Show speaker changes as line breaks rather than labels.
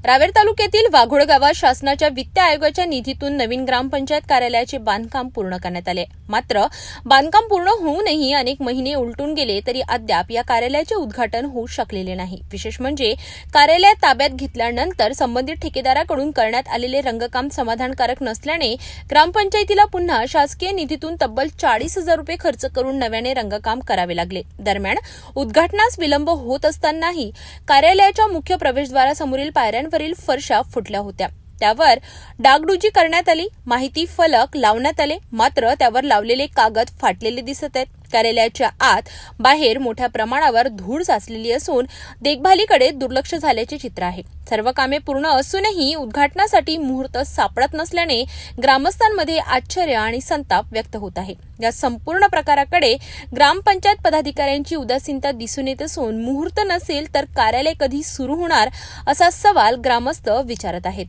रावेर तालुक्यातील वाघोड गावात शासनाच्या वित्त आयोगाच्या निधीतून नवीन ग्रामपंचायत कार्यालयाचे बांधकाम पूर्ण करण्यात आले. मात्र बांधकाम पूर्ण होऊनही अनेक महिने उलटून गेले तरी अद्याप या कार्यालयाचे उद्घाटन होऊ शकलेले नाही. विशेष म्हणजे कार्यालय ताब्यात घेतल्यानंतर संबंधित ठेकेदाराकडून करण्यात आलेले रंगकाम समाधानकारक नसल्याने ग्रामपंचायतीला पुन्हा शासकीय निधीतून तब्बल 40,000 रुपये खर्च करून नव्याने रंगकाम करावे लागले. दरम्यान उद्घाटनास विलंब होत असतानाही कार्यालयाच्या मुख्य प्रवेशद्वारासमोरील पायऱ्यांवरील फरशा फुटल्या होत्या. त्यावर डागडुजी करण्यात आली. माहिती फलक लावण्यात आले, मात्र त्यावर लावलेले कागद फाटलेले दिसत आहेत. कार्यालयाच्या आत बाहेर मोठ्या प्रमाणावर धूळ साचलेली असून देखभालीकडे दुर्लक्ष झाल्याचे चित्र आहे. सर्व कामे पूर्ण असूनही उद्घाटनासाठी मुहूर्त सापडत नसल्याने ग्रामस्थांमध्ये आश्चर्य आणि संताप व्यक्त होत आहे. या संपूर्ण प्रकाराकडे ग्रामपंचायत पदाधिकाऱ्यांची उदासीनता दिसून येत असून मुहूर्त नसेल तर कार्यालय कधी सुरू होणार असा सवाल ग्रामस्थ विचारत आहेत.